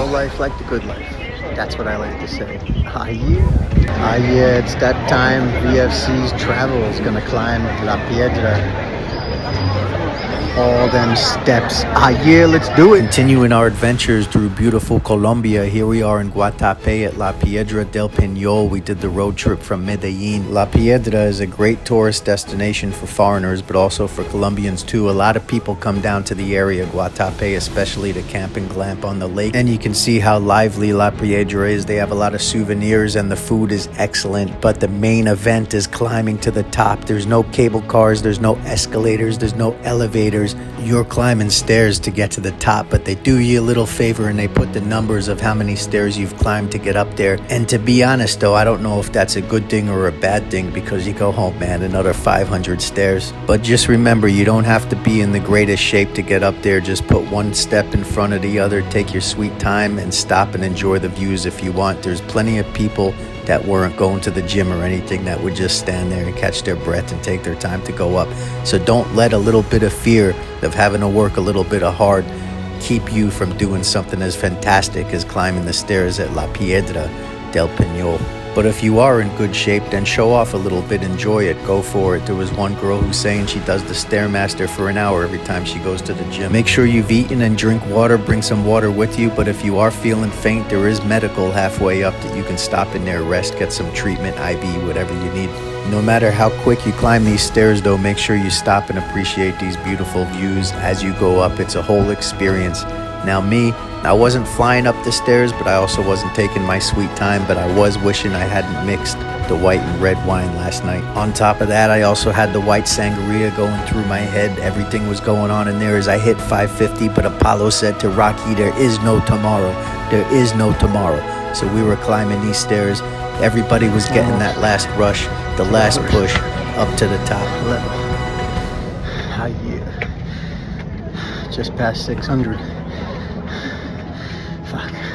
no life like the good life. That's what I like to say. Ah, yeah. Ah, yeah, it's that time. VFC's travel is gonna climb La Piedra. All them steps. Ah, yeah, let's do it. Continuing our adventures through beautiful Colombia. Here we are in Guatape at La Piedra del Peñol. We did the road trip from Medellin. La Piedra is a great tourist destination for foreigners, but also for Colombians too. A lot of people come down to the area, Guatape, especially to camp and glamp on the lake. And you can see how lively La Piedra is. They have a lot of souvenirs and the food is excellent. But the main event is climbing to the top. There's no cable cars, there's no escalators, there's no elevators. You're climbing stairs to get to the top, but they do you a little favor and they put the numbers of how many stairs you've climbed to get up there. And to be honest though, I don't know if that's a good thing or a bad thing, because you go home, man, another 500 stairs. But just remember, you don't have to be in the greatest shape to get up there. Just put one step in front of the other, take your sweet time and stop and enjoy the views if you want. There's plenty of people that weren't going to the gym or anything that would just stand there and catch their breath and take their time to go up. So don't let a little bit of fear of having to work a little bit of hard keep you from doing something as fantastic as climbing the stairs at La Piedra del Peñol. But if you are in good shape, then show off a little bit, enjoy it, go for it. There was one girl who's saying she does the Stairmaster for an hour every time she goes to the gym. Make sure you've eaten and drink water, bring some water with you, but if you are feeling faint, there is medical halfway up that you can stop in there, rest, get some treatment, IV, whatever you need. No matter how quick you climb these stairs though, make sure you stop and appreciate these beautiful views as you go up. It's a whole experience. Now me, I wasn't flying up the stairs, but I also wasn't taking my sweet time, but I was wishing I hadn't mixed the white and red wine last night. On top of that, I also had the white sangria going through my head. Everything was going on in there as I hit 550, but Apollo said to Rocky, there is no tomorrow. There is no tomorrow. So we were climbing these stairs. Everybody was getting that last rush, the last push up to the top. Ah, yeah. Just past 600.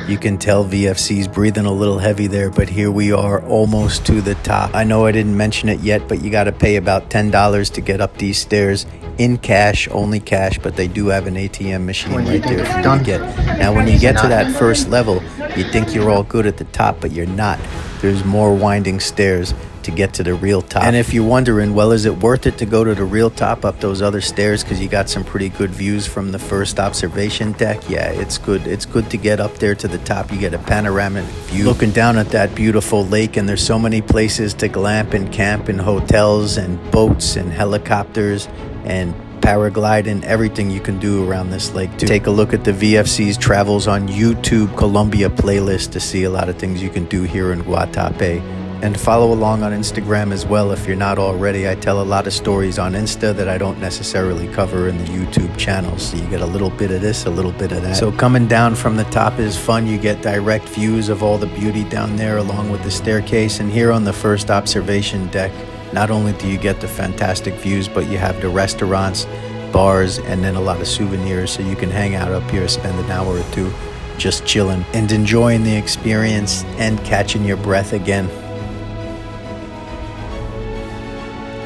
You can tell VFC's breathing a little heavy there, but here we are almost to the top. I know I didn't mention it yet, but you got to pay about $10 to get up these stairs in cash, only cash, but they do have an ATM machine right there for you to get. Now, when you get to that first level, you think you're all good at the top, but you're not. There's more winding stairs to get to the real top. And if you're wondering, well, is it worth it to go to the real top up those other stairs because you got some pretty good views from the first observation deck? Yeah, it's good. It's good to get up there to the top. You get a panoramic view looking down at that beautiful lake, and there's so many places to glamp and camp, and hotels and boats and helicopters and paragliding, everything you can do around this lake too. Take a look at the VFC's Travels on YouTube Colombia playlist to see a lot of things you can do here in Guatape. And follow along on Instagram as well if you're not already. I tell a lot of stories on Insta that I don't necessarily cover in the YouTube channel. So you get a little bit of this, a little bit of that. So coming down from the top is fun. You get direct views of all the beauty down there along with the staircase. And here on the first observation deck, not only do you get the fantastic views, but you have the restaurants, bars, and then a lot of souvenirs. So you can hang out up here, spend an hour or two just chilling and enjoying the experience and catching your breath again.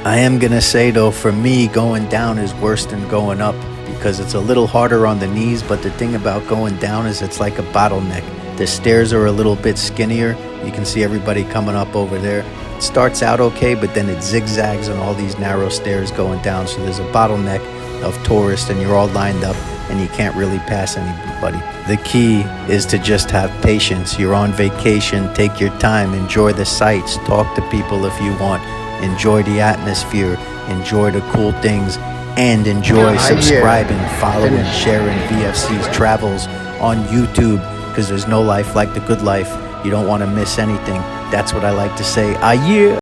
I am gonna say though, for me, going down is worse than going up because it's a little harder on the knees, but the thing about going down is it's like a bottleneck. The stairs are a little bit skinnier. You can see everybody coming up over there. It starts out okay, but then it zigzags on all these narrow stairs going down. So there's a bottleneck of tourists and you're all lined up and you can't really pass anybody. The key is to just have patience. You're on vacation, take your time, enjoy the sights, talk to people if you want. Enjoy the atmosphere, enjoy the cool things, and enjoy subscribing, following, sharing VFC's Travels on YouTube, because there's no life like the good life. You don't want to miss anything. That's what I like to say. Ah, yeah.